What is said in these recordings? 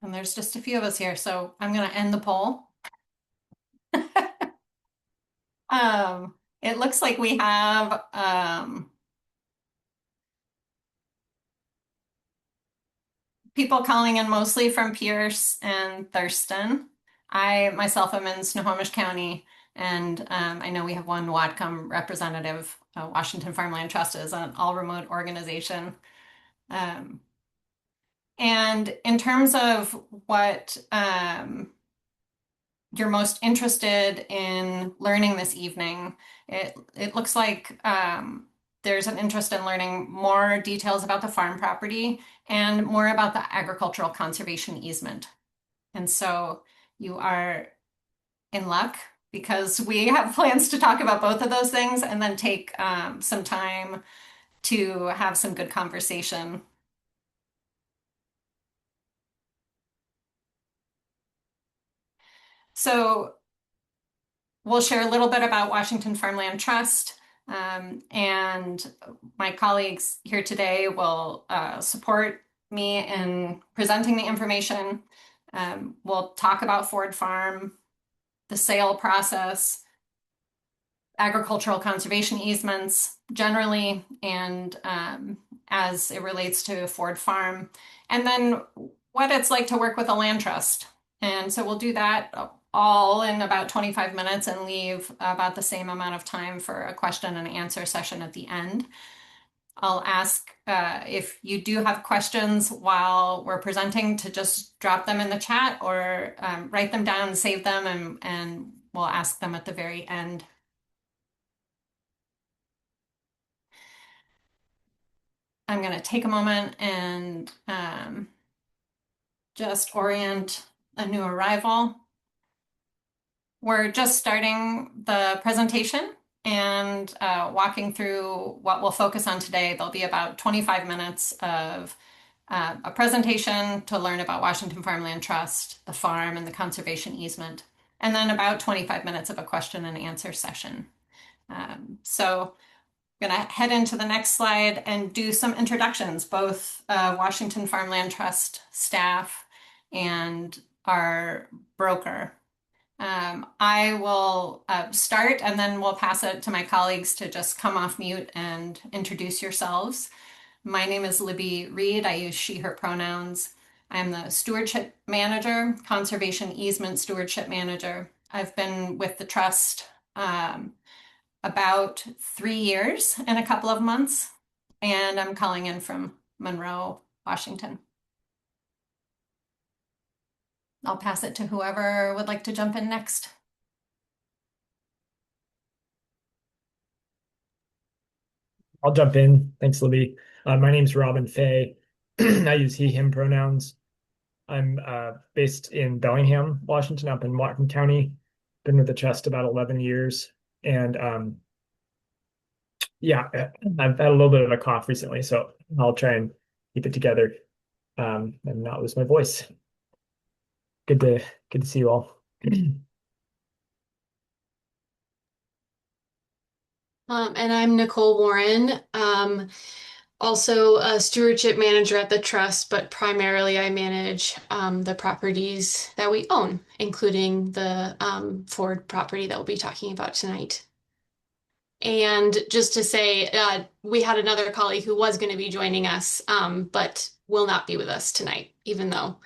And there's just a few of us here, so I'm going to end the poll. It looks like we have people calling in mostly from Pierce and Thurston. I myself am in Snohomish County, and I know we have one Whatcom representative. Washington Farmland Trust is an all remote organization. Um, and in terms of what you're most interested in learning this evening, it looks like there's an interest in learning more details about the farm property and more about the agricultural conservation easement. And so you are in luck because we have plans to talk about both of those things and then take some time to have some good conversation. So we'll share a little bit about Washington Farmland Trust, and my colleagues here today will support me in presenting the information. We'll talk about Ford Farm, the sale process, agricultural conservation easements generally, and as it relates to Ford Farm, and then what it's like to work with a land trust. And so we'll do that all in about 25 minutes and leave about the same amount of time for a question and answer session at the end. I'll ask if you do have questions while we're presenting to just drop them in the chat or write them down and save them, and we'll ask them at the very end. I'm going to take a moment and just orient a new arrival. We're just starting the presentation and walking through what we'll focus on today. There'll be about 25 minutes of a presentation to learn about Washington Farmland Trust, the farm, and the conservation easement, and then about 25 minutes of a question and answer session. So I'm going to head into the next slide and do some introductions, both Washington Farmland Trust staff and our broker. I will start and then we'll pass it to my colleagues to just come off mute and introduce yourselves. My name is Libby Reed. I use she, her pronouns. I'm the stewardship manager, conservation easement stewardship manager. I've been with the trust about 3 years and a couple of months, and I'm calling in from Monroe, Washington. I'll pass it to whoever would like to jump in next. I'll jump in. Thanks, Libby. My name's Robin Fay. I use he, him pronouns. I'm based in Bellingham, Washington, up in Whatcom County. Been with the trust about 11 years. And yeah, I've had a little bit of a cough recently, so I'll try and keep it together and not lose my voice. Good to see you all. And I'm Nicole Warren, also a stewardship manager at the trust, but primarily I manage the properties that we own, including the Ford property that we'll be talking about tonight. And just to say, we had another colleague who was going to be joining us, but will not be with us tonight, even though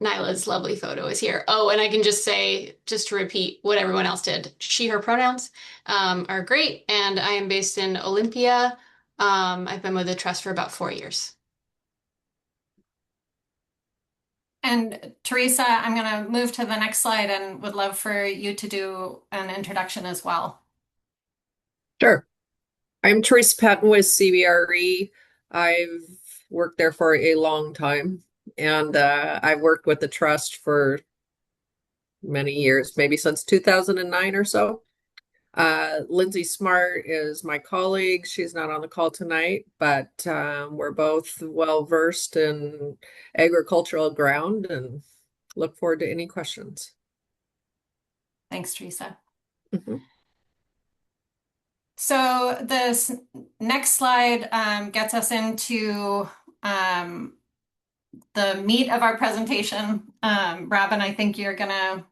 Nyla's lovely photo is here. Oh, and I can just say, just to repeat what everyone else did, she, her pronouns are great. And I am based in Olympia. I've been with the trust for about 4 years. And Teresa, I'm going to move to the next slide and would love for you to do an introduction as well. Sure. I'm Teresa Patton with CBRE. I've worked there for a long time, and I've worked with the trust for many years, maybe since 2009 or so. Lindsay Smart is my colleague. She's not on the call tonight, but we're both well versed in agricultural ground and look forward to any questions. Thanks, Teresa. Mm-hmm. So this next slide gets us into the meat of our presentation. Robin, I think you're gonna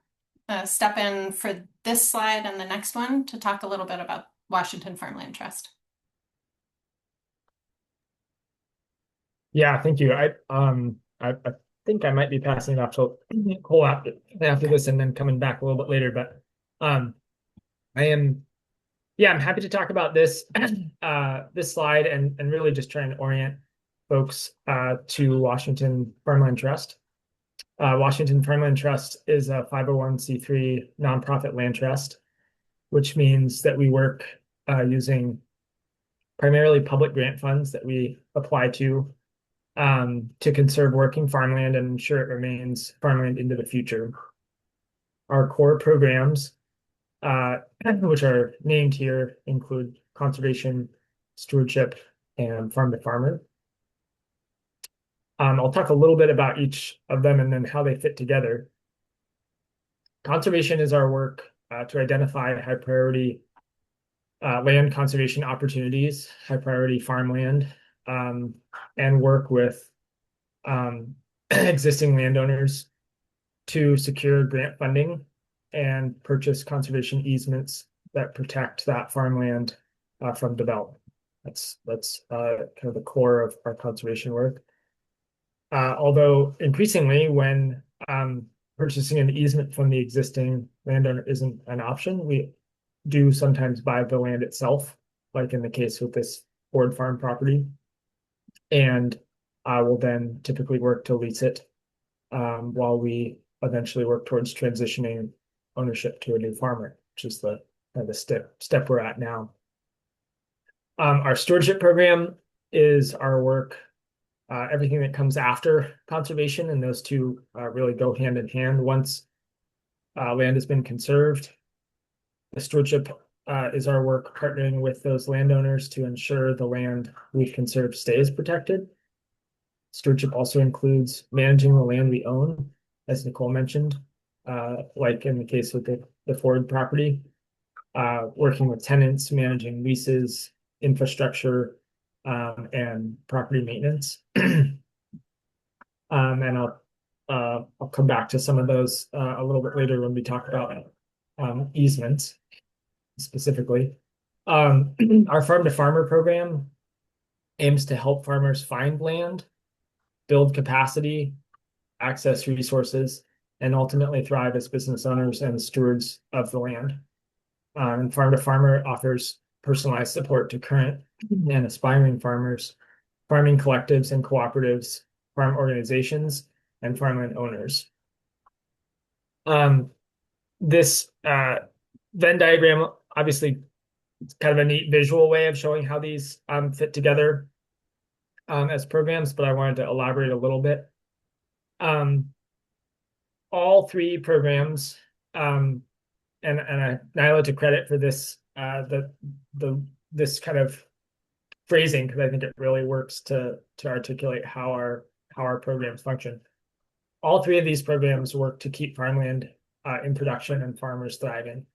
step in for this slide and the next one to talk a little bit about Washington Farmland Trust. Yeah, thank you. I think I might be passing it off to Nicole after this and then coming back a little bit later, but I am I'm happy to talk about this this slide and really just trying to orient folks to Washington Farmland Trust. Washington Farmland Trust is a 501c3 nonprofit land trust, which means that we work using primarily public grant funds that we apply to conserve working farmland and ensure it remains farmland into the future. Our core programs, which are named here, include conservation, stewardship, and farm to farmer. I'll talk a little bit about each of them and then how they fit together. Conservation is our work to identify high priority land conservation opportunities, high priority farmland, and work with existing landowners to secure grant funding and purchase conservation easements that protect that farmland from development. That's kind of the core of our conservation work. Although increasingly, when purchasing an easement from the existing landowner isn't an option, we do sometimes buy the land itself, like in the case with this Ford Farm property, and will then typically work to lease it while we eventually work towards transitioning ownership to a new farmer, which is the step we're at now. Our stewardship program is our work, everything that comes after conservation, and those two really go hand in hand. Once land has been conserved, the stewardship is our work partnering with those landowners to ensure the land we've conserved stays protected. Stewardship also includes managing the land we own, as Nicole mentioned, like in the case with the Ford property, working with tenants, managing leases, infrastructure, and property maintenance. And I'll come back to some of those a little bit later when we talk about easements specifically. Our farm to farmer program aims to help farmers find land, build capacity, access resources, and ultimately thrive as business owners and stewards of the land. And Farm to Farmer offers personalized support to current and aspiring farmers, farming collectives and cooperatives, farm organizations, and farmland owners. This Venn diagram, obviously, it's kind of a neat visual way of showing how these fit together as programs, but I wanted to elaborate a little bit. All three programs, and Nyla to credit for this, this kind of phrasing, because I think it really works to articulate how our programs function. All three of these programs work to keep farmland in production and farmers thriving.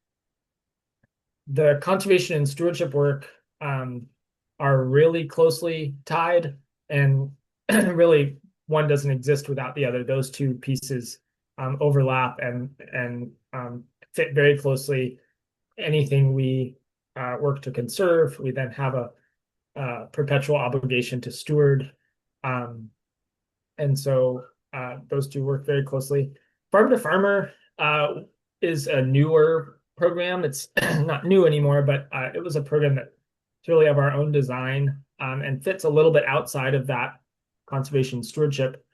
The conservation and stewardship work are really closely tied, and really one doesn't exist without the other. Those two pieces overlap and fit very closely. Anything we work to conserve, we then have a perpetual obligation to steward. And so those two work very closely. Farm to Farmer is a newer program. It's not new anymore, but it was a program that's really of our own design and fits a little bit outside of that conservation stewardship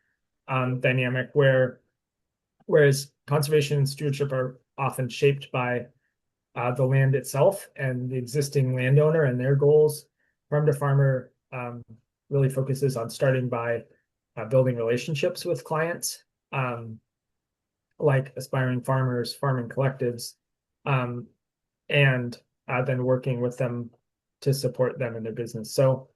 dynamic, whereas conservation and stewardship are often shaped by the land itself and the existing landowner and their goals. Farm to Farmer really focuses on starting by building relationships with clients, like aspiring farmers, farming collectives, and then working with them to support them in their business. So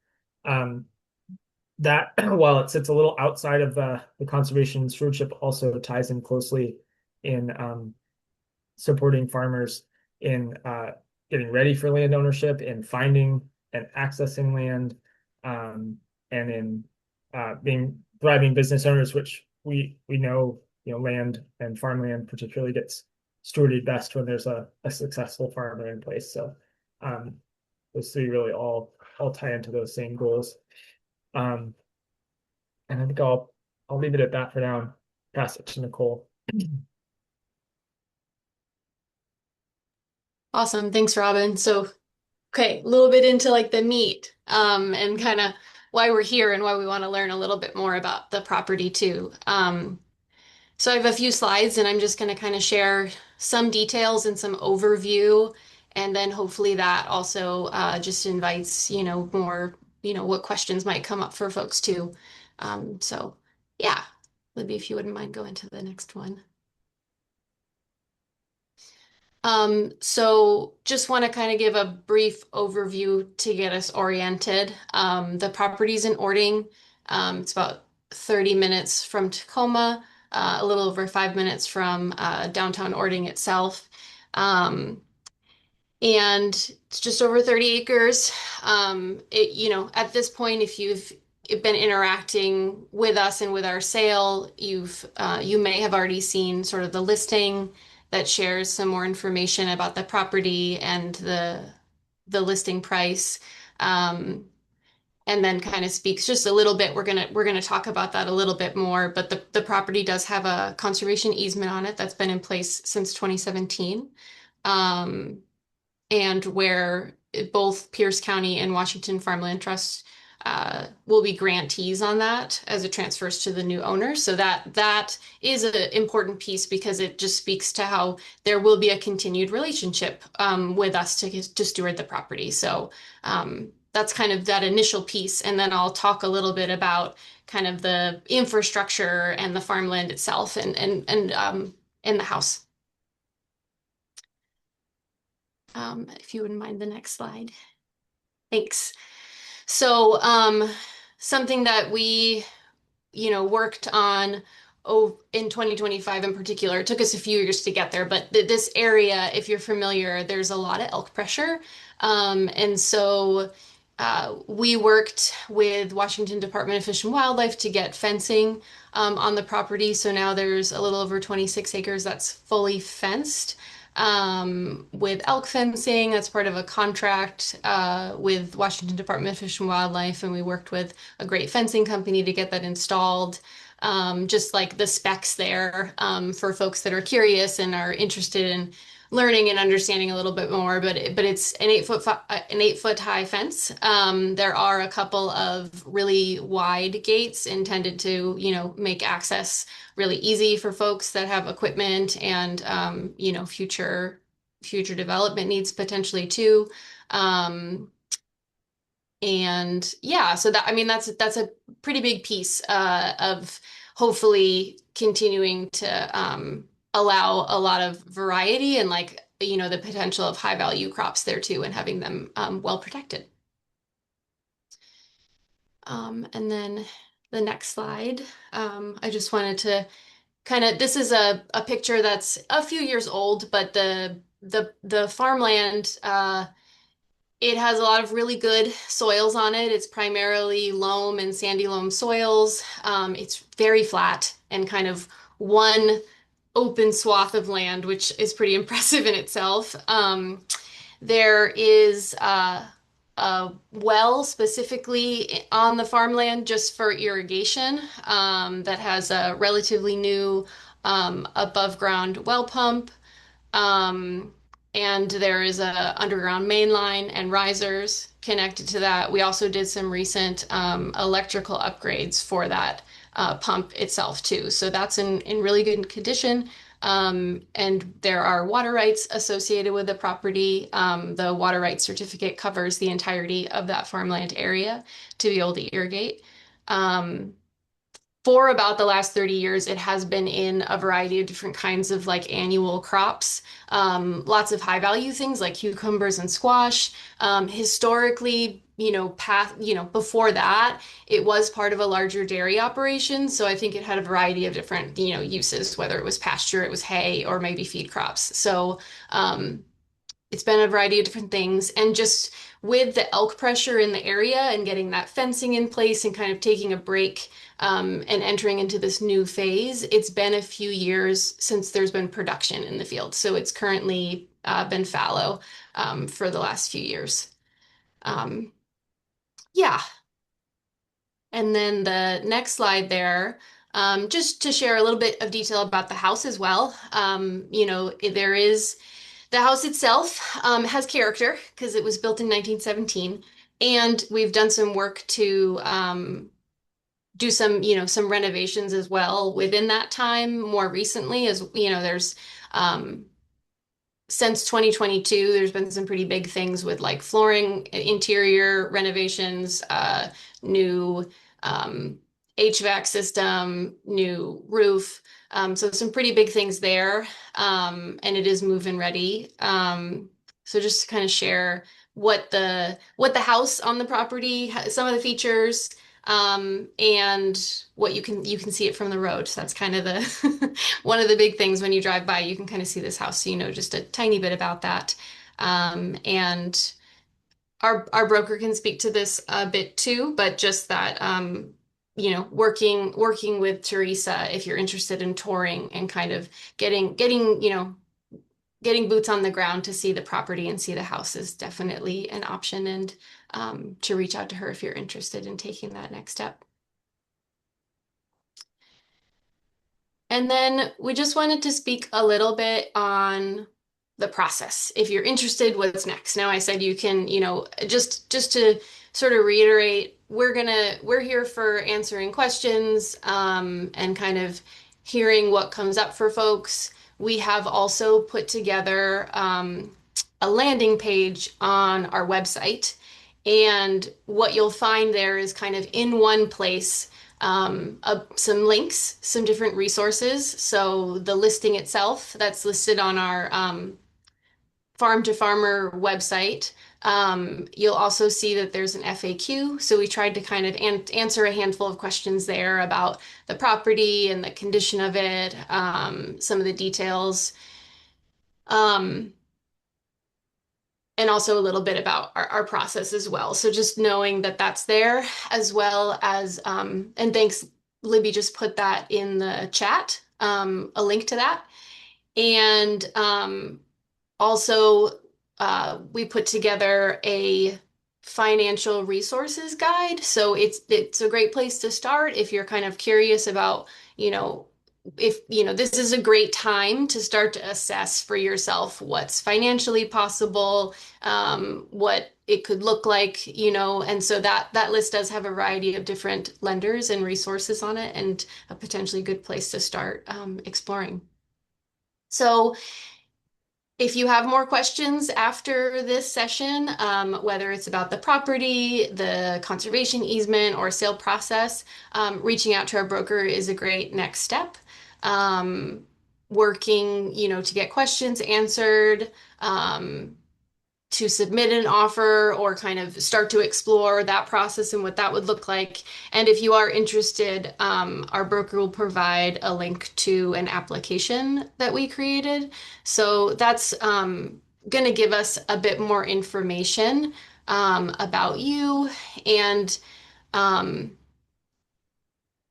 that, while it sits a little outside of the conservation and stewardship, also ties in closely in supporting farmers in getting ready for land ownership, in finding and accessing land, and in being thriving business owners, which we know, land and farmland particularly gets stewarded best when there's a successful farmer in place. So those three really all tie into those same goals. And I think I'll leave it at that for now and pass it to Nicole. Awesome. Thanks, Robin. So, okay, a little bit into like the meat, and kind of why we're here and why we want to learn a little bit more about the property too. So I have a few slides and I'm just going to kind of share some details and some overview. And then hopefully that also just invites, more, what questions might come up for folks too. So yeah, Libby, if you wouldn't mind going to the next one. So just want to kind of give a brief overview to get us oriented. The property's in Orting. It's about 30 minutes from Tacoma, a little over 5 minutes from downtown Orting itself. And it's just over 30 acres. At this point, if you've been interacting with us and with our sale, you may have already seen sort of the listing that shares some more information about the property and the listing price. And then kind of speaks just a little bit. We're gonna talk about that a little bit more, but the property does have a conservation easement on it that's been in place since 2017. And where both Pierce County and Washington Farmland Trust will be grantees on that as it transfers to the new owner. So that is an important piece because it just speaks to how there will be a continued relationship with us to steward the property. So that's kind of that initial piece. And then I'll talk a little bit about kind of the infrastructure and the farmland itself and the house. If you wouldn't mind the next slide. Thanks. So something that we, worked on in 2025 in particular, it took us a few years to get there, but this area, if you're familiar, there's a lot of elk pressure. And so we worked with Washington Department of Fish and Wildlife to get fencing on the property. So now there's a little over 26 acres that's fully fenced. With elk fencing. That's part of a contract with Washington Department of Fish and Wildlife, and we worked with a great fencing company to get that installed. Just like the specs there for folks that are curious and are interested in learning and understanding a little bit more. But it's an 8 foot high fence. There are a couple of really wide gates intended to make access really easy for folks that have equipment and future development needs potentially too. And yeah, so that's a pretty big piece of hopefully continuing to allow a lot of variety and the potential of high value crops there too, and having them well protected. And then the next slide, I just wanted to this is a picture that's a few years old, but the farmland, it has a lot of really good soils on it. It's primarily loam and sandy loam soils. It's very flat and kind of one open swath of land, which is pretty impressive in itself. There is a well specifically on the farmland just for irrigation that has a relatively new above ground well pump. And there is a underground main line and risers connected to that. We also did some recent electrical upgrades for that pump itself too. So that's in really good condition. And there are water rights associated with the property. The water rights certificate covers the entirety of that farmland area to be able to irrigate. For about the last 30 years, it has been in a variety of different kinds of annual crops. Lots of high value things like cucumbers and squash. Historically, before that, it was part of a larger dairy operation. So I think it had a variety of different, uses, whether it was pasture, it was hay, or maybe feed crops. So it's been a variety of different things. And just with the elk pressure in the area and getting that fencing in place and kind of taking a break and entering into this new phase, it's been a few years since there's been production in the field. So it's currently been fallow for the last few years. Yeah. And then the next slide there, just to share a little bit of detail about the house as well. There is the house itself has character because it was built in 1917, and we've done some work to do some renovations as well within that time. More recently, as there's since 2022, there's been some pretty big things with like flooring, interior renovations, new HVAC system, new roof. So some pretty big things there. And it is move-in ready. So just to kind of share what the house on the property, some of the features, and what you can see it from the road. So that's kind of the one of the big things when you drive by, you can kind of see this house, so you know just a tiny bit about that. And our broker can speak to this a bit too, but just that working with Teresa, if you're interested in touring and kind of getting boots on the ground to see the property and see the house is definitely an option, and to reach out to her if you're interested in taking that next step. And then we just wanted to speak a little bit on the process. If you're interested, what's next? Now, I said you can, just to sort of reiterate, we're here for answering questions and kind of hearing what comes up for folks. We have also put together a landing page on our website, and what you'll find there is kind of in one place some links, some different resources. So the listing itself that's listed on our Farm to Farmer website. You'll also see that there's an FAQ. So we tried to kind of answer a handful of questions there about the property and the condition of it, some of the details. And also a little bit about our process as well. So just knowing that that's there, as well as, and thanks, Libby just put that in the chat, a link to that. And also, we put together a financial resources guide. So it's a great place to start if you're kind of curious about, if this is a great time to start to assess for yourself what's financially possible, what it could look like, and so that list does have a variety of different lenders and resources on it, and a potentially good place to start exploring. So if you have more questions after this session, whether it's about the property, the conservation easement, or sale process, reaching out to our broker is a great next step. Working, to get questions answered, to submit an offer, or kind of start to explore that process and what that would look like. And if you are interested, our broker will provide a link to an application that we created. So that's going to give us a bit more information about you. And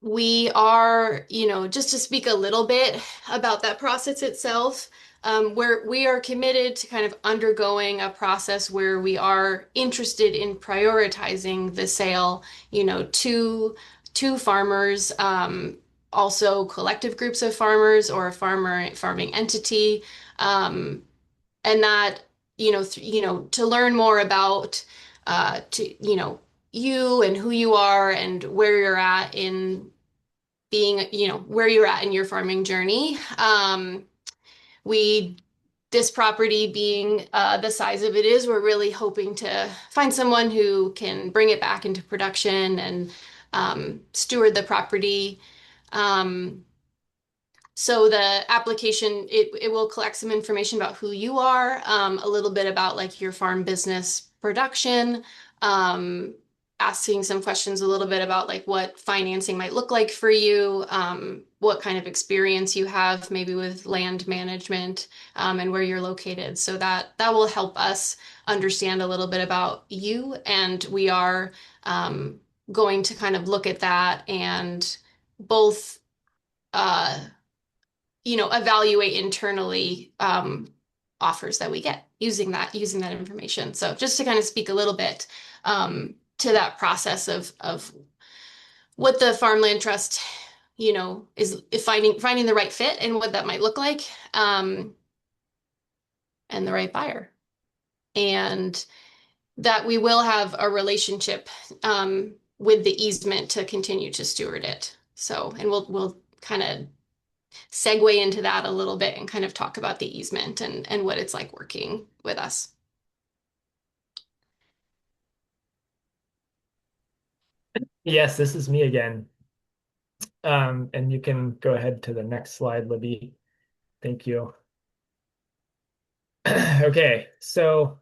we are, just to speak a little bit about that process itself, where we are committed to kind of undergoing a process where we are interested in prioritizing the sale, to farmers, also collective groups of farmers or a farming entity, and that, to learn more about, you and who you are and where you're at in being, where you're at in your farming journey. This property being the size of it is, we're really hoping to find someone who can bring it back into production and steward the property. So the application, it will collect some information about who you are, a little bit about like your farm business production, asking some questions a little bit about like what financing might look like for you, what kind of experience you have maybe with land management, and where you're located. So that will help us understand a little bit about you. And we are going to kind of look at that and both evaluate internally offers that we get using that information. So just to kind of speak a little bit to that process of what the farmland trust, is finding the right fit and what that might look like, and the right buyer, and that we will have a relationship with the easement to continue to steward it. So, and we'll kind of segue into that a little bit and kind of talk about the easement and what it's like working with us. Yes, this is me again. And you can go ahead to the next slide, Libby. Thank you. Okay, so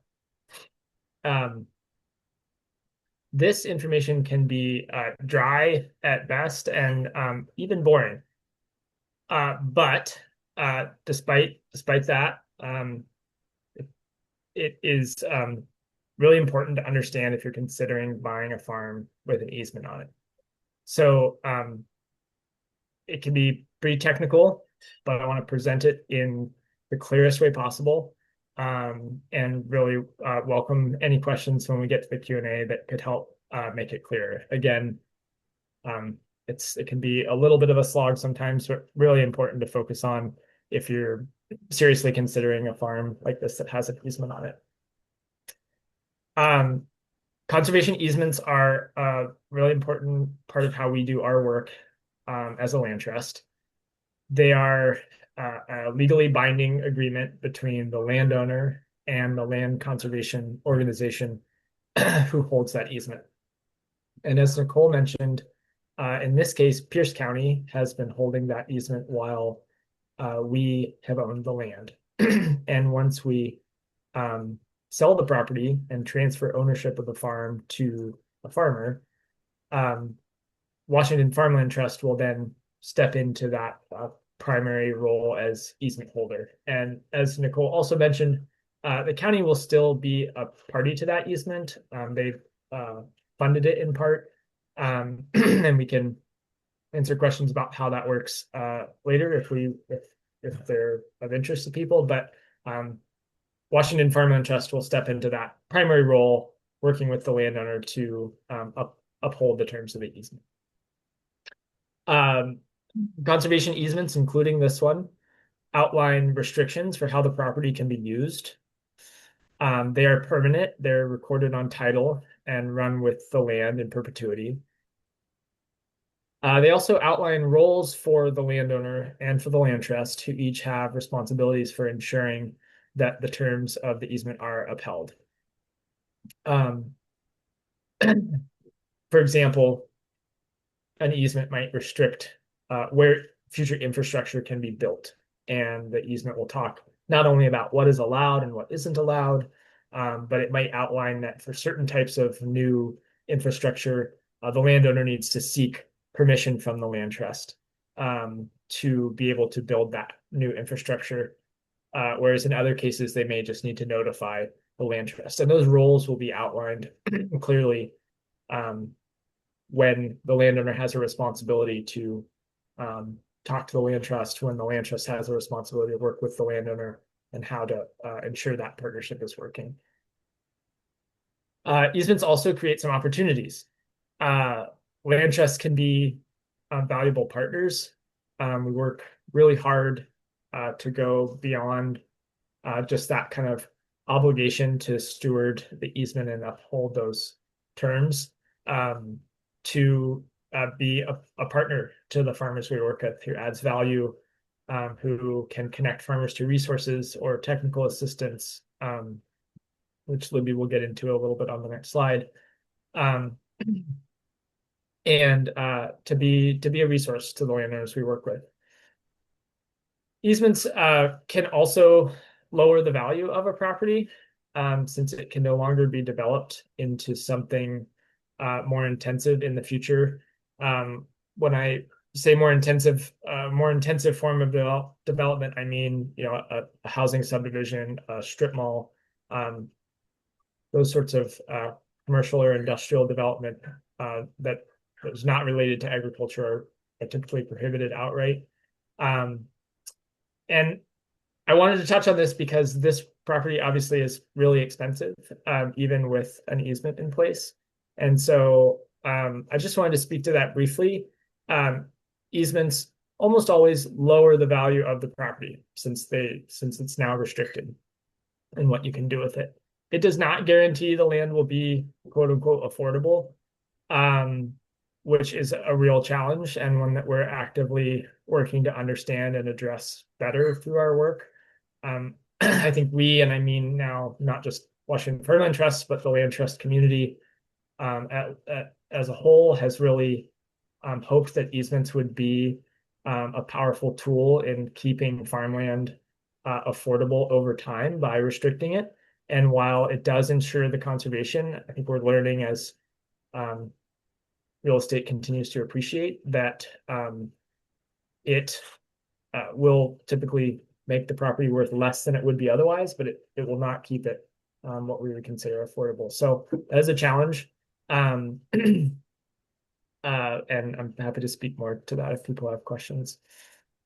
this information can be dry at best and even boring. But despite that, it is really important to understand if you're considering buying a farm with an easement on it. So it can be pretty technical, but I want to present it in the clearest way possible, and really welcome any questions when we get to the Q&A that could help make it clearer. Again, it can be a little bit of a slog sometimes, but really important to focus on if you're seriously considering a farm like this that has an easement on it. Conservation easements are a really important part of how we do our work as a land trust. They are a legally binding agreement between the landowner and the land conservation organization who holds that easement. And as Nicole mentioned, in this case, Pierce County has been holding that easement while we have owned the land. And once we sell the property and transfer ownership of the farm to a farmer, Washington Farmland Trust will then step into that primary role as easement holder. And as Nicole also mentioned, the county will still be a party to that easement. They've funded it in part, and we can answer questions about how that works later if they're of interest to people. But Washington Farmland Trust will step into that primary role, working with the landowner to uphold the terms of the easement. Conservation easements, including this one, outline restrictions for how the property can be used. They are permanent, they're recorded on title and run with the land in perpetuity. They also outline roles for the landowner and for the land trust, who each have responsibilities for ensuring that the terms of the easement are upheld. For example, an easement might restrict where future infrastructure can be built, and the easement will talk not only about what is allowed and what isn't allowed, but it might outline that for certain types of new infrastructure, the landowner needs to seek permission from the land trust to be able to build that new infrastructure. Whereas in other cases, they may just need to notify the land trust. And those roles will be outlined clearly when the landowner has a responsibility to talk to the land trust, when the land trust has a responsibility to work with the landowner, and how to ensure that partnership is working. Easements also create some opportunities. Land trusts can be valuable partners. We work really hard to go beyond just that kind of obligation to steward the easement and uphold those terms, to be a partner to the farmers we work with, who adds value, who can connect farmers to resources or technical assistance, which Libby will get into a little bit on the next slide. And to be a resource to the landowners we work with. Easements can also lower the value of a property, since it can no longer be developed into something more intensive in the future. When I say more intensive form of development, I mean, a housing subdivision, a strip mall, those sorts of commercial or industrial development that is not related to agriculture are typically prohibited outright. And I wanted to touch on this because this property obviously is really expensive, even with an easement in place. And so I just wanted to speak to that briefly. Easements almost always lower the value of the property since it's now restricted and what you can do with it. It does not guarantee the land will be quote unquote affordable, which is a real challenge and one that we're actively working to understand and address better through our work. I think and I mean now not just Washington Farmland Trust, but the land trust community as a whole has really hoped that easements would be a powerful tool in keeping farmland affordable over time by restricting it. And while it does ensure the conservation, I think we're learning as real estate continues to appreciate that it will typically make the property worth less than it would be otherwise, but it will not keep it what we would consider affordable. So that is a challenge. And I'm happy to speak more to that if people have questions.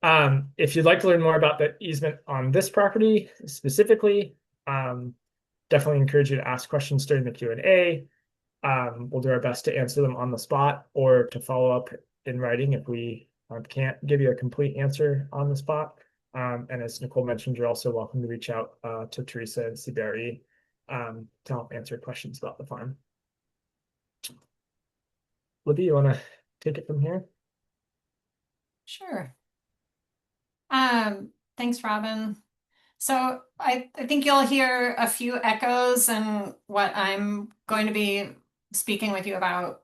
If you'd like to learn more about the easement on this property specifically, definitely encourage you to ask questions during the Q&A. We'll do our best to answer them on the spot or to follow up in writing if we can't give you a complete answer on the spot. And as Nicole mentioned, you're also welcome to reach out to Teresa and CBRE to help answer questions about the farm. Libby, you want to take it from here? Sure. Thanks, Robin. So I think you'll hear a few echoes in what I'm going to be speaking with you about,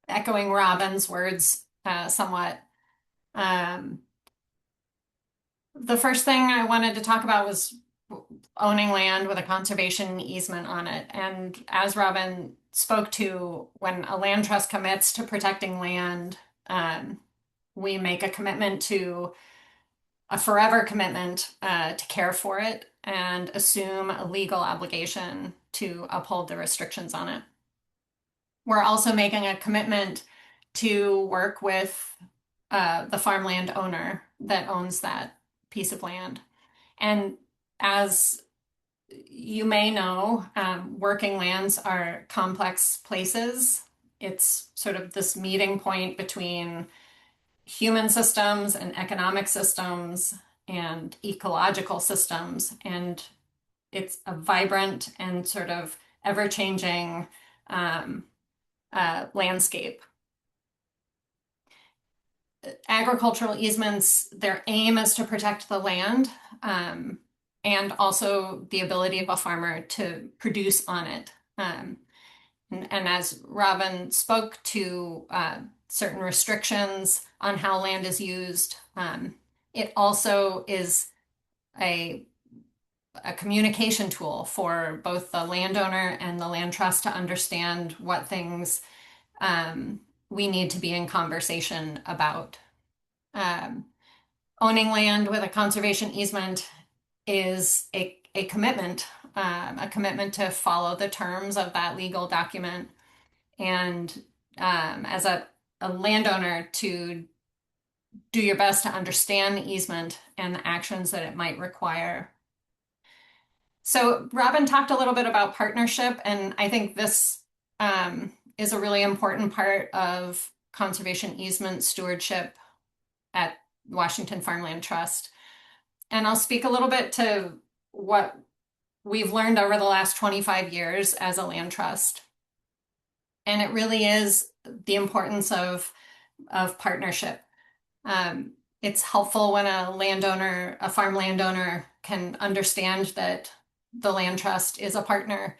echoing Robin's words somewhat. The first thing I wanted to talk about was owning land with a conservation easement on it. And as Robin spoke to, when a land trust commits to protecting land, we make a commitment to a forever commitment to care for it and assume a legal obligation to uphold the restrictions on it. We're also making a commitment to work with the farmland owner that owns that piece of land. And as you may know, working lands are complex places. It's sort of this meeting point between human systems and economic systems and ecological systems. And it's a vibrant and sort of ever-changing landscape. Agricultural easements, their aim is to protect the land and also the ability of a farmer to produce on it. And as Robin spoke to certain restrictions on how land is used, it also is a communication tool for both the landowner and the land trust to understand what things we need to be in conversation about. Owning land with a conservation easement is a commitment to follow the terms of that legal document, and as a landowner to do your best to understand the easement and the actions that it might require. So Robin talked a little bit about partnership, and I think this is a really important part of conservation easement stewardship at Washington Farmland Trust. And I'll speak a little bit to what we've learned over the last 25 years as a land trust. And it really is the importance of partnership. It's helpful when a farm landowner can understand that the land trust is a partner,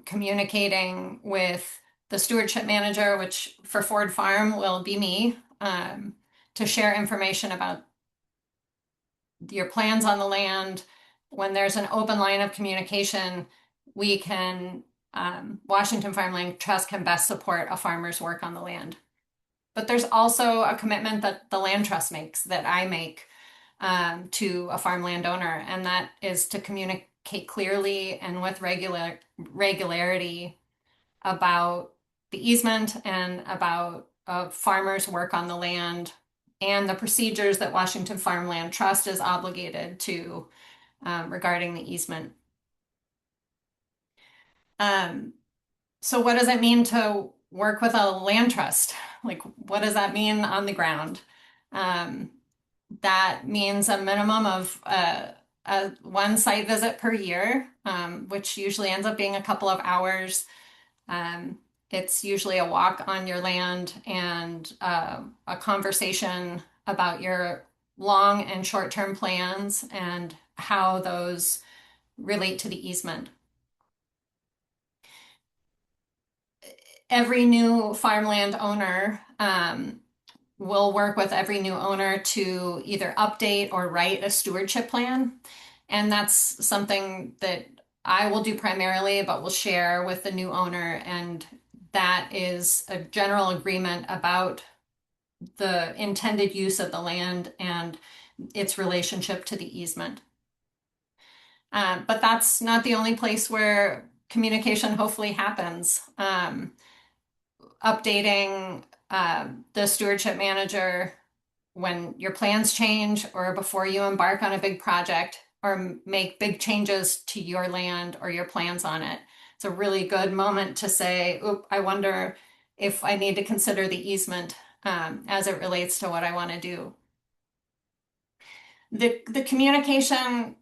communicating with the stewardship manager, which for Ford Farm will be me, to share information about your plans on the land. When there's an open line of communication, we can Washington Farmland Trust can best support a farmer's work on the land. But there's also a commitment that the land trust makes, that I make to a farmland owner, and that is to communicate clearly and with regularity about the easement and about farmers' work on the land and the procedures that Washington Farmland Trust is obligated to regarding the easement. So what does it mean to work with a land trust? Like, what does that mean on the ground? That means a minimum of one site visit per year, which usually ends up being a couple of hours. It's usually a walk on your land and a conversation about your long and short-term plans and how those relate to the easement. Every new farmland owner will work with every new owner to either update or write a stewardship plan. And that's something that I will do primarily, but will share with the new owner. And that is a general agreement about the intended use of the land and its relationship to the easement. But that's not the only place where communication hopefully happens. Updating the stewardship manager when your plans change or before you embark on a big project or make big changes to your land or your plans on it. It's a really good moment to say, oop, I wonder if I need to consider the easement as it relates to what I want to do. The communication,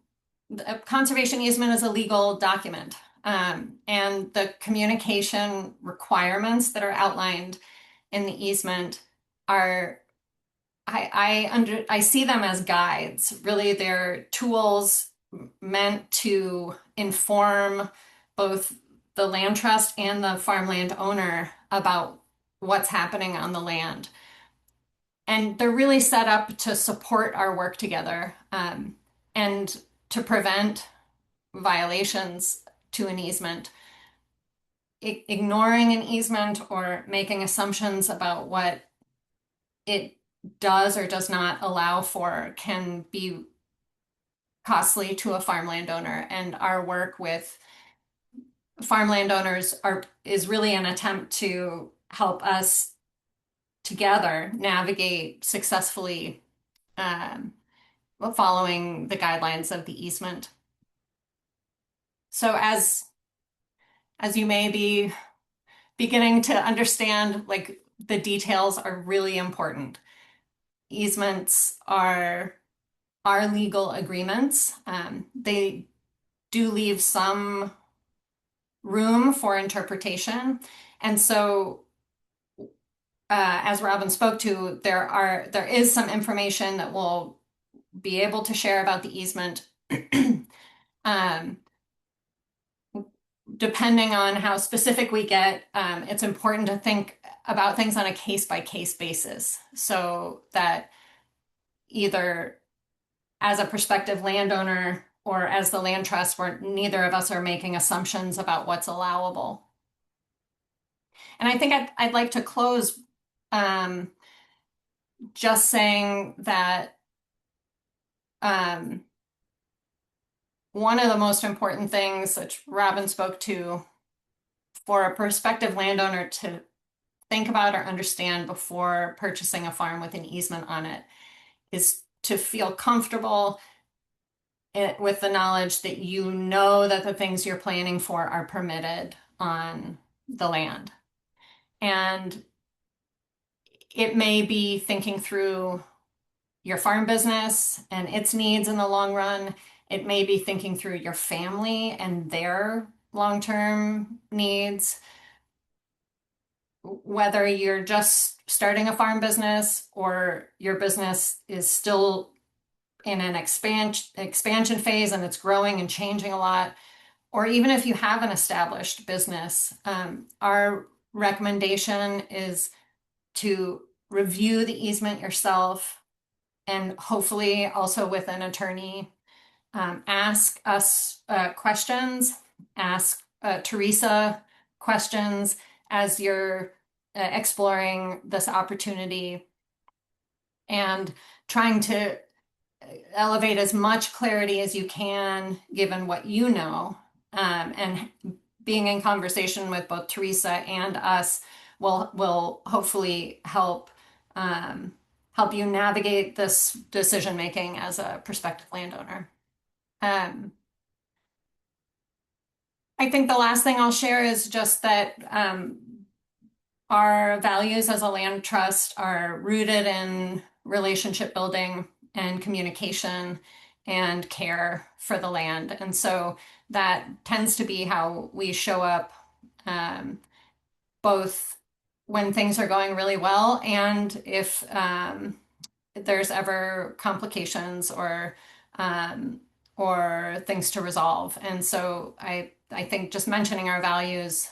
the conservation easement is a legal document. And the communication requirements that are outlined in the easement are, I see them as guides. Really, they're tools meant to inform both the land trust and the farmland owner about what's happening on the land. And they're really set up to support our work together and to prevent violations to an easement. Ignoring an easement or making assumptions about what it does or does not allow for can be costly to a farmland owner. And our work with farmland owners is really an attempt to help us together navigate successfully following the guidelines of the easement. So as you may be beginning to understand, like, the details are really important. Easements are legal agreements. They do leave some room for interpretation. And so, as Robin spoke to, there is some information that we'll be able to share about the easement. Depending on how specific we get, it's important to think about things on a case-by-case basis, so that either as a prospective landowner or as the land trust, where neither of us are making assumptions about what's allowable. And I think I'd like to close just saying that one of the most important things that Robin spoke to for a prospective landowner to think about or understand before purchasing a farm with an easement on it is to feel comfortable with the knowledge that you know that the things you're planning for are permitted on the land. And it may be thinking through your farm business and its needs in the long run. It may be thinking through your family and their long-term needs. Whether you're just starting a farm business or your business is still in an expansion phase and it's growing and changing a lot, or even if you have an established business, our recommendation is to review the easement yourself, and hopefully also with an attorney. Ask us questions, ask Teresa questions as you're exploring this opportunity and trying to elevate as much clarity as you can given what you know, and being in conversation with both Teresa and us will hopefully help you navigate this decision making as a prospective landowner. I think the last thing I'll share is just that our values as a land trust are rooted in relationship building and communication and care for the land. And so that tends to be how we show up, both when things are going really well and if there's ever complications or things to resolve. And so I think just mentioning our values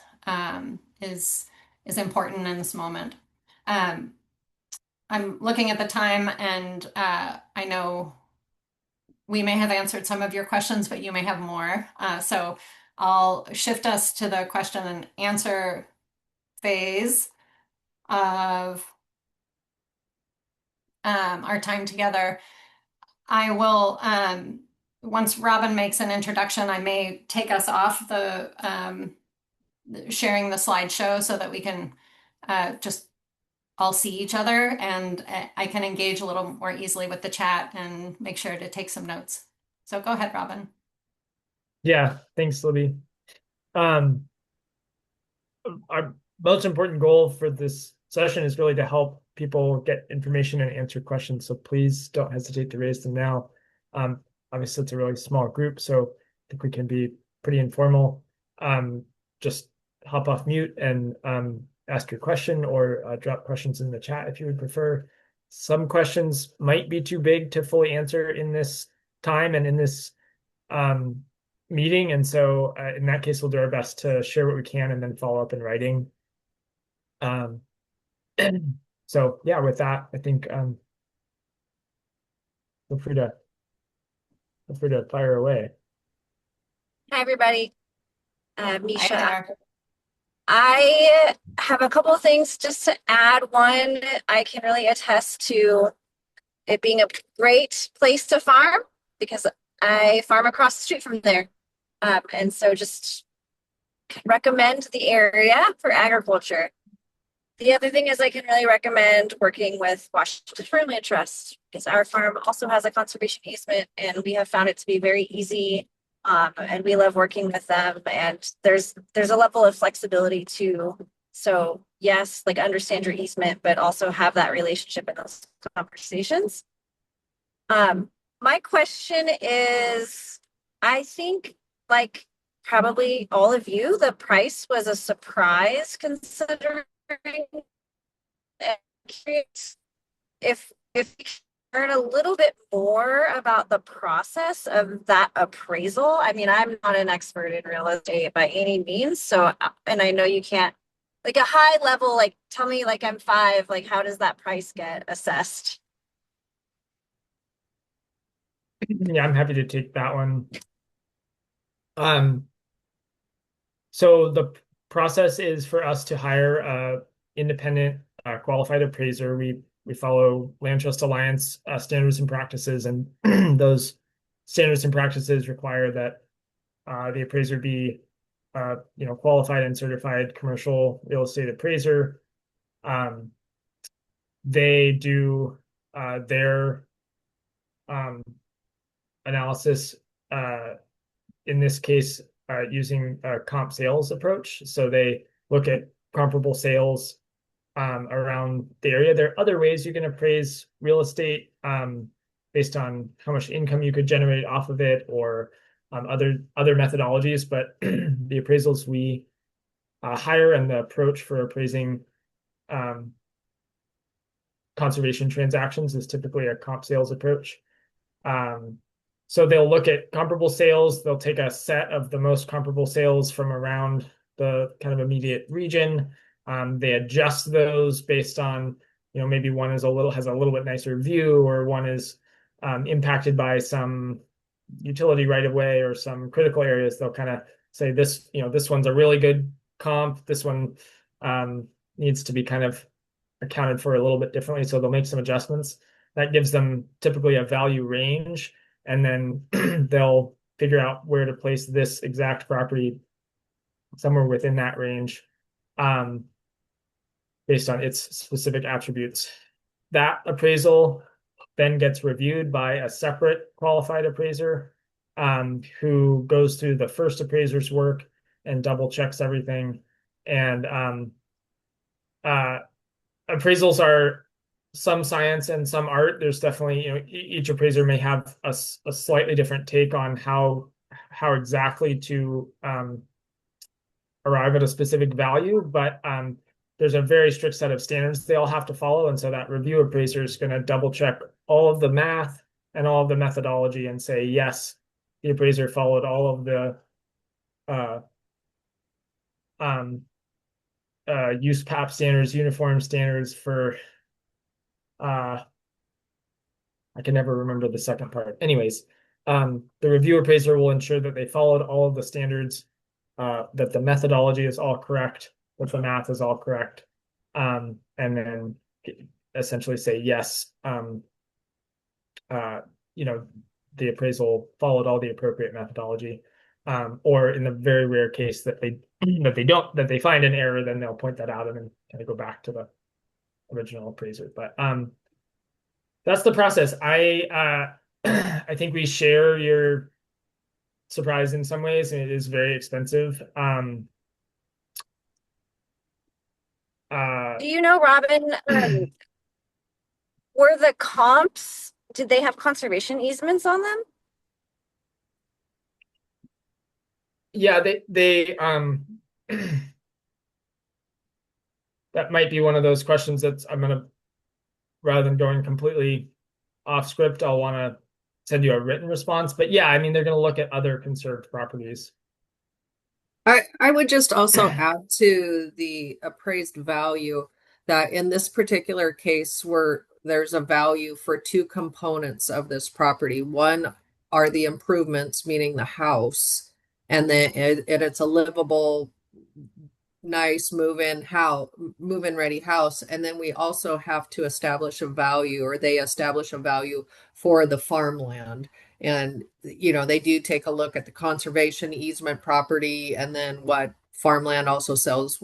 is important in this moment. I'm looking at the time, and I know we may have answered some of your questions, but you may have more. So I'll shift us to the question and answer phase of our time together. I will, once Robin makes an introduction, I may take us off the sharing the slideshow so that we can just all see each other, and I can engage a little more easily with the chat and make sure to take some notes. So go ahead, Robin. Yeah, thanks, Libby. Our most important goal for this session is really to help people get information and answer questions. So please don't hesitate to raise them now. Obviously, it's a really small group, so I think we can be pretty informal. Just hop off mute and ask your question, or drop questions in the chat if you would prefer. Some questions might be too big to fully answer in this time and in this meeting. And so in that case, we'll do our best to share what we can and then follow up in writing. So yeah, with that, I think feel free to fire away. Hi, everybody. Hi Misha. there. I have a couple of things just to add. One, I can really attest to it being a great place to farm because I farm across the street from there. And so just recommend the area for agriculture. The other thing is I can really recommend working with Washington Farmland Trust because our farm also has a conservation easement and we have found it to be very easy. And we love working with them, and there's a level of flexibility too. So yes, like understand your easement, but also have that relationship in those conversations. My question is, I think like probably all of you, the price was a surprise considering. If we learn a little bit more about the process of that appraisal. I mean, I'm not an expert in real estate by any means. So, and I know you can't, like a high level, like tell me like I'm 5, like how does that price get assessed? Yeah, I'm happy to take that one. So the process is for us to hire a independent qualified appraiser. We follow Land Trust Alliance standards and practices, and those standards and practices require that the appraiser be qualified and certified commercial real estate appraiser. They do their analysis in this case using a comp sales approach. So they look at comparable sales around the area. There are other ways you can appraise real estate based on how much income you could generate off of it, or other methodologies. But the appraisals we hire and the approach for appraising conservation transactions is typically a comp sales approach. So they'll look at comparable sales. They'll take a set of the most comparable sales from around the kind of immediate region. They adjust those based on, maybe one has a little bit nicer view, or one is impacted by some utility right of way or some critical areas. They'll kind of say this, this one's a really good comp. This one needs to be kind of accounted for a little bit differently. So they'll make some adjustments. That gives them typically a value range, and then they'll figure out where to place this exact property somewhere within that range based on its specific attributes. That appraisal then gets reviewed by a separate qualified appraiser who goes through the first appraiser's work and double checks everything. And appraisals are some science and some art. There's definitely, each appraiser may have a slightly different take on how exactly to arrive at a specific value, but there's a very strict set of standards they all have to follow. And so that review appraiser is going to double check all of the math and all of the methodology and say, yes, the appraiser followed all of the USPAP standards, uniform standards for, I can never remember the second part. Anyways, the review appraiser will ensure that they followed all of the standards, that the methodology is all correct, that the math is all correct, and then essentially say, yes, the appraisal followed all the appropriate methodology. Or in the very rare case that they find an error, then they'll point that out and then kind of go back to the original appraiser. But that's the process. I think we share your surprise in some ways, and it is very expensive. Do you know, Robin, were the comps, did they have conservation easements on them? Yeah, they that might be one of those questions that I'm gonna, rather than going completely off script, I'll want to send you a written response. But yeah, I mean, they're going to look at other conserved properties. I would just also add to the appraised value that in this particular case, where there's a value for two components of this property. One are the improvements, meaning the house, and then it's a livable, nice move-in ready house. And then we also have to establish a value, or they establish a value for the farmland. And, they do take a look at the conservation easement property, and then what farmland also sells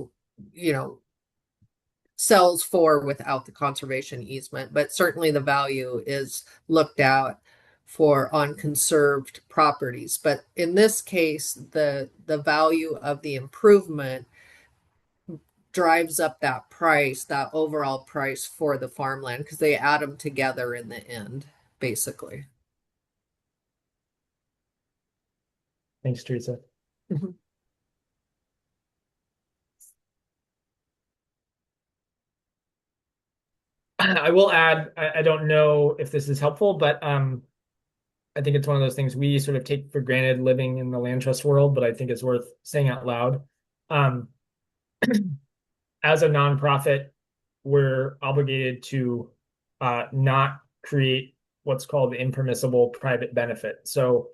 for without the conservation easement. But certainly the value is looked at for on conserved properties. But in this case, the value of the improvement drives up that price, that overall price for the farmland, because they add them together in the end, basically. Thanks, Teresa. I will add, I don't know if this is helpful, but I think it's one of those things we sort of take for granted living in the land trust world, but I think it's worth saying out loud. As a nonprofit, we're obligated to not create what's called the impermissible private benefit. So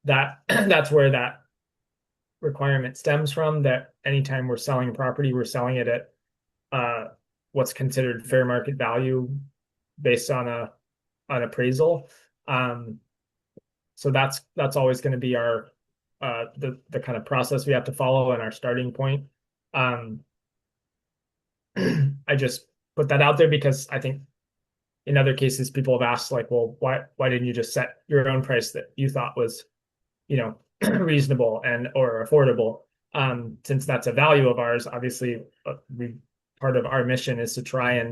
that's where that requirement stems from, that anytime we're selling property, we're selling it at what's considered fair market value based on an appraisal. So that's always going to be our the kind of process we have to follow and our starting point. I just put that out there because I think in other cases people have asked, like, well, why didn't you just set your own price that you thought was, reasonable and or affordable? Since that's a value of ours, obviously, part of our mission is to try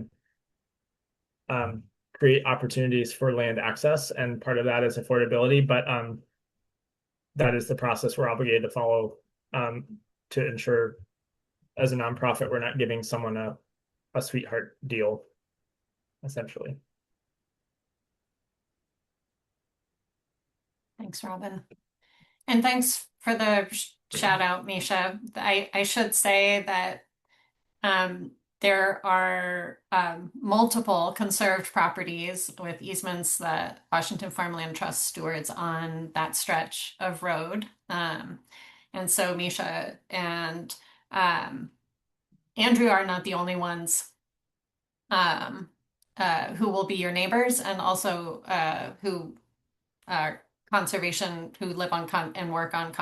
and create opportunities for land access, and part of that is affordability. But that is the process we're obligated to follow to ensure, as a nonprofit, we're not giving someone a sweetheart deal, essentially. Thanks, Robin. And thanks for the shout out, Misha. I should say that there are multiple conserved properties with easements that Washington Farmland Trust stewards on that stretch of road. And so Misha and Andrew are not the only ones um, who will be your neighbors, and also who are who live on and work on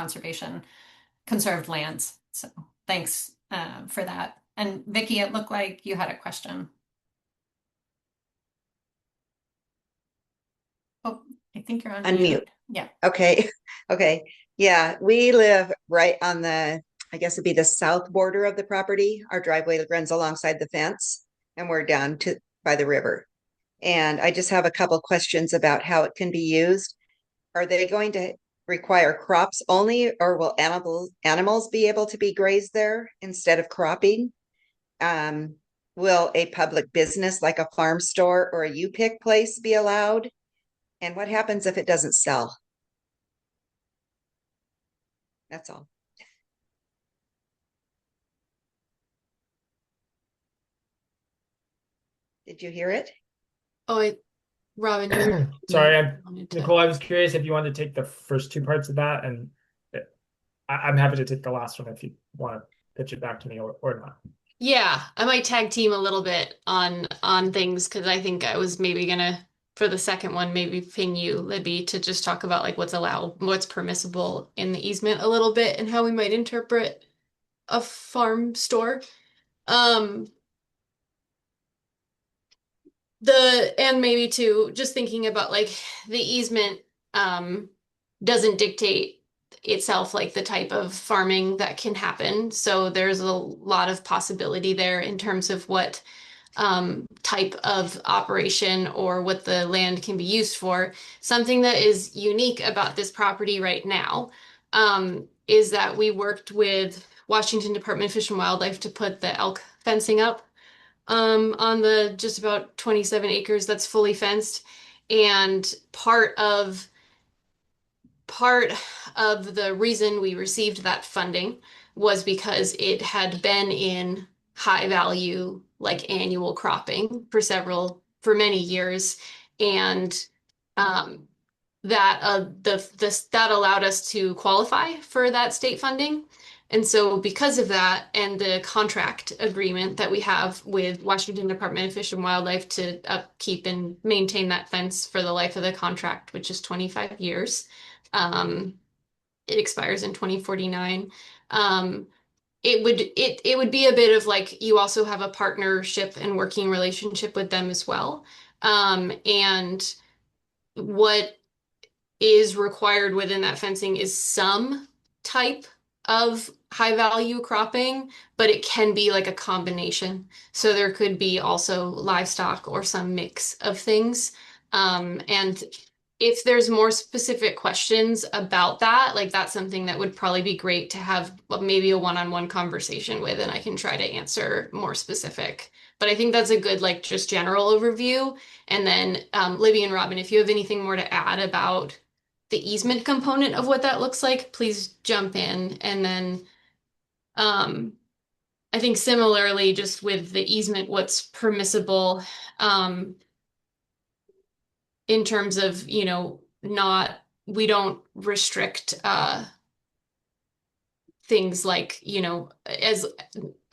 conserved lands. So thanks for that. And Vicky, it looked like you had a question. Oh, I think you're on Unmute. mute. Yeah. Okay. Okay. Yeah, we live right on I guess it'd be the south border of the property. Our driveway runs alongside the fence and we're down by the river. And I just have a couple questions about how it can be used. Are they going to require crops only, or will animals be able to be grazed there instead of cropping? Will a public business like a farm store or a U-Pick place be allowed? And what happens if it doesn't sell? That's all. Did you hear it? Oh, Robin, you Sorry, wanted to. Nicole, I was curious if you wanted to take the first two parts of that, and I'm happy to take the last one if you want to pitch it back to me or not. Yeah, I might tag team a little bit on things because I think I was maybe gonna for the second one maybe ping you, Libby, to just talk about like what's permissible in the easement a little bit and how we might interpret a farm store. Um, and maybe too, just thinking about like the easement doesn't dictate itself like the type of farming that can happen. So there's a lot of possibility there in terms of what type of operation or what the land can be used for. Something that is unique about this property right now is that we worked with Washington Department of Fish and Wildlife to put the elk fencing up on the just about 27 acres that's fully fenced. And part of the reason we received that funding was because it had been in high value, like annual cropping for many years. And that allowed us to qualify for that state funding. And so because of that and the contract agreement that we have with Washington Department of Fish and Wildlife to upkeep and maintain that fence for the life of the contract, which is 25 years, it expires in 2049. It would be a bit of like you also have a partnership and working relationship with them as well. And what is required within that fencing is some type of high value cropping, but it can be like a combination. So there could be also livestock or some mix of things. And if there's more specific questions about that, like that's something that would probably be great to have maybe a one-on-one conversation with, and I can try to answer more specific. But I think that's a good like just general overview. And then Libby and Robin, if you have anything more to add about the easement component of what that looks like, please jump in. And then I think similarly, just with the easement, what's permissible in terms of, we don't restrict things like, as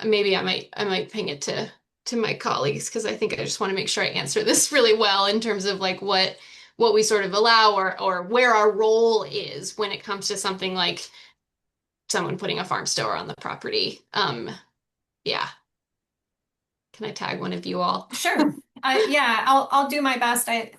maybe I might ping it to my colleagues because I think I just want to make sure I answer this really well in terms of like what we sort of allow or where our role is when it comes to something like someone putting a farm store on the property. Yeah. Can I tag one of you all? Sure. Yeah, I'll do my best. I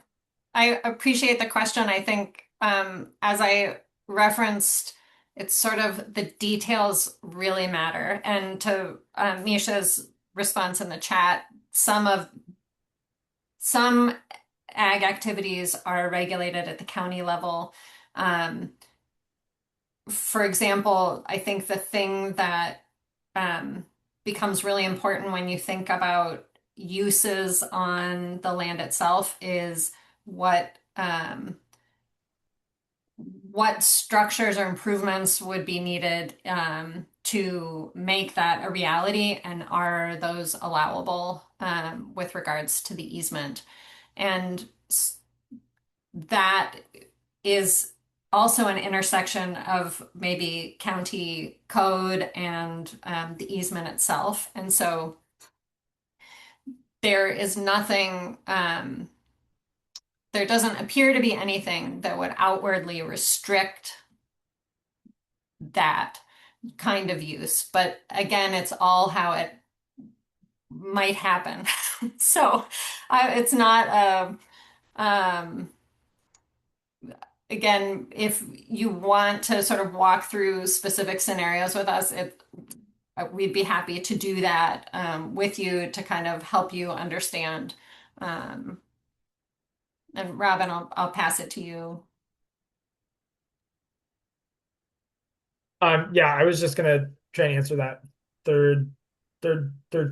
appreciate the question. I think as I referenced, it's sort of the details really matter. And to Misha's response in the chat, some ag activities are regulated at the county level. For example, I think the thing that becomes really important when you think about uses on the land itself is what structures or improvements would be needed to make that a reality, and are those allowable with regards to the easement. And that is also an intersection of maybe county code and the easement itself. And so there is nothing, there doesn't appear to be anything that would outwardly restrict that kind of use. But again, it's all how it might happen. So it's not again, if you want to sort of walk through specific scenarios with us, we'd be happy to do that with you to kind of help you understand. And Robin, I'll pass it to you. Yeah, I was just gonna try and answer that third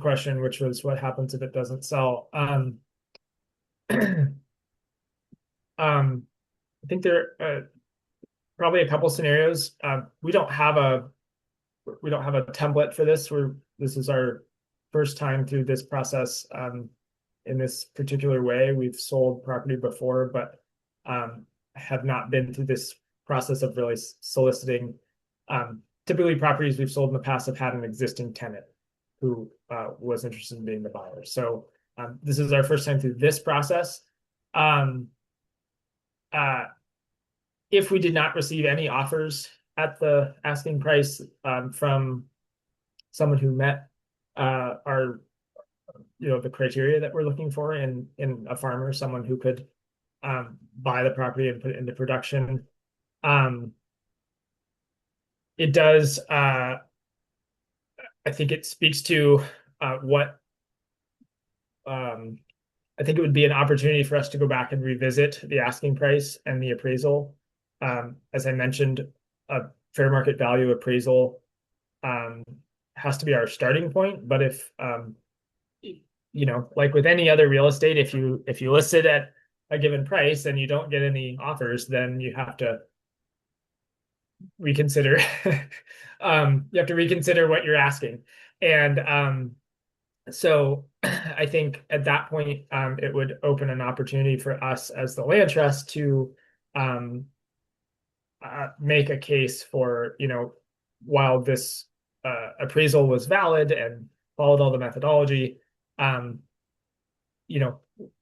question, which was what happens if it doesn't sell. I think there are probably a couple scenarios. We don't have a template for this. This is our first time through this process in this particular way. We've sold property before, but have not been through this process of really soliciting. Typically, properties we've sold in the past have had an existing tenant who was interested in being the buyer. So this is our first time through this process. If we did not receive any offers at the asking price from someone who met our, the criteria that we're looking for in a farmer, someone who could buy the property and put it into production, it does. I think it speaks to what. I think it would be an opportunity for us to go back and revisit the asking price and the appraisal. As I mentioned, a fair market value appraisal has to be our starting point. But if like with any other real estate, if you list it at a given price and you don't get any offers, then you have to reconsider. You have to reconsider what you're asking. And so I think at that point, it would open an opportunity for us as the land trust to make a case for, while this appraisal was valid and followed all the methodology,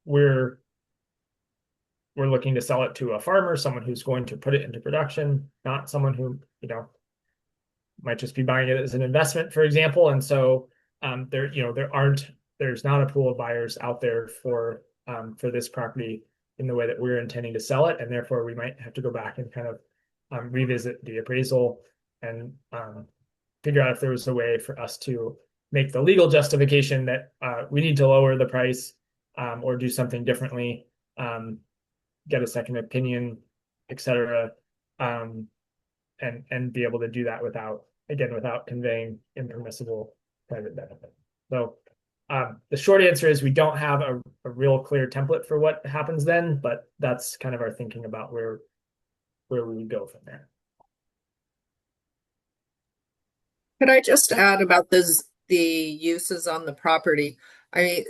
we're looking to sell it to a farmer, someone who's going to put it into production, not someone who, might just be buying it as an investment, for example. And so there's not a pool of buyers out there for this property in the way that we're intending to sell it, and therefore we might have to go back and kind of revisit the appraisal and figure out if there was a way for us to make the legal justification that we need to lower the price or do something differently, get a second opinion, etc., and be able to do that without conveying impermissible private benefit. So the short answer is we don't have a real clear template for what happens then, but that's kind of our thinking about where we would go from there. Could I just add about the uses on the property? I mean,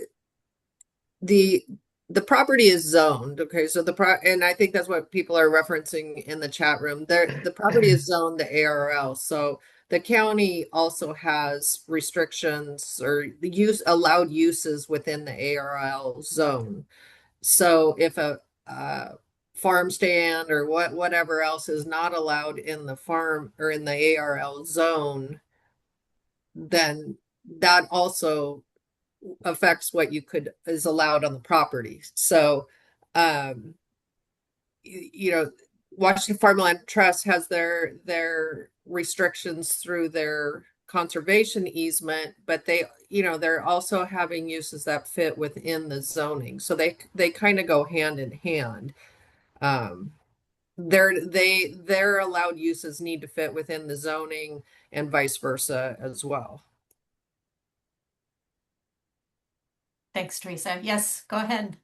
the property is zoned. Okay, so and I think that's what people are referencing in the chat room. The property is zoned the ARL. So the county also has restrictions or allowed uses within the ARL zone. So if a farm stand or whatever else is not allowed in the farm or in the ARL zone, then that also affects what is allowed on the property. So, Washington Farmland Trust has their restrictions through their conservation easement, but they're also having uses that fit within the zoning. So they kind of go hand in hand. Their allowed uses need to fit within the zoning and vice versa as well. Thanks, Teresa. Yes, go ahead.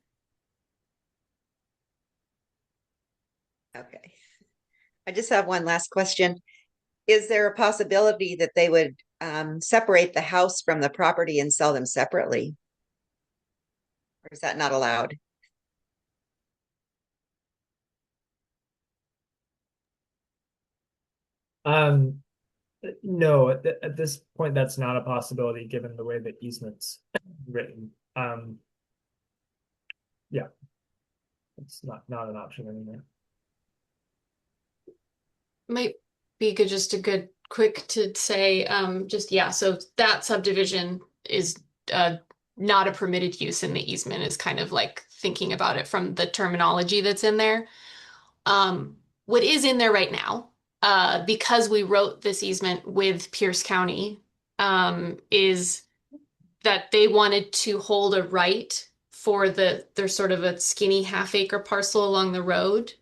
Okay. I just have one last question. Is there a possibility that they would separate the house from the property and sell them separately? Or is that not allowed? Um, no, at this point, that's not a possibility given the way the easement's written. Yeah, it's not an option anymore. Might be good, just a good quick to say, just yeah, so that subdivision is not a permitted use in the easement is kind of like thinking about it from the terminology that's in there. What is in there right now, because we wrote this easement with Pierce County, is that they wanted to hold a right for there's sort of a skinny half-acre parcel along the road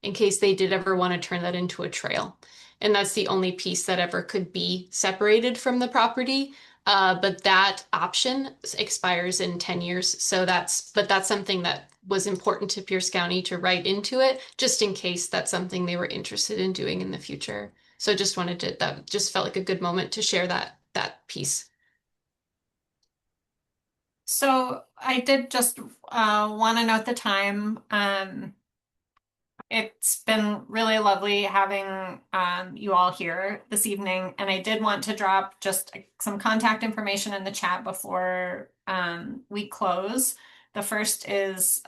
in case they did ever want to turn that into a trail. And that's the only piece that ever could be separated from the property. But that option expires in 10 years. So that's something that was important to Pierce County to write into it, just in case that's something they were interested in doing in the future. So just wanted to, that just felt like a good moment to share that piece. So I did just want to note the time. It's been really lovely having you all here this evening, and I did want to drop just some contact information in the chat before we close. The first is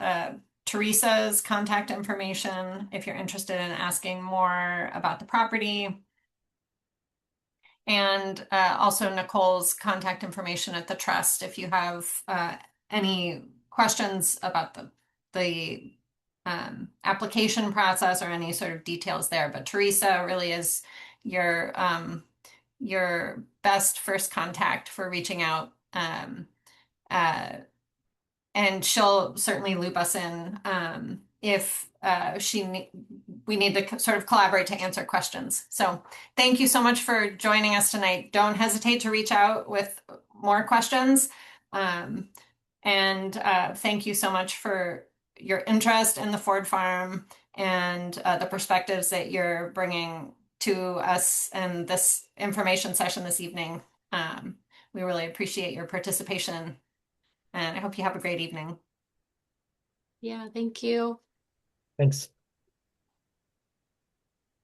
Teresa's contact information if you're interested in asking more about the property. And also Nicole's contact information at the trust if you have any questions about the application process or any sort of details there. But Teresa really is your best first contact for reaching out. Uh, and she'll certainly loop us in if we need to sort of collaborate to answer questions. So thank you so much for joining us tonight. Don't hesitate to reach out with more questions. And thank you so much for your interest in the Ford Farm and the perspectives that you're bringing to us in this information session this evening. We really appreciate your participation, and I hope you have a great evening. Yeah, thank you. Thanks.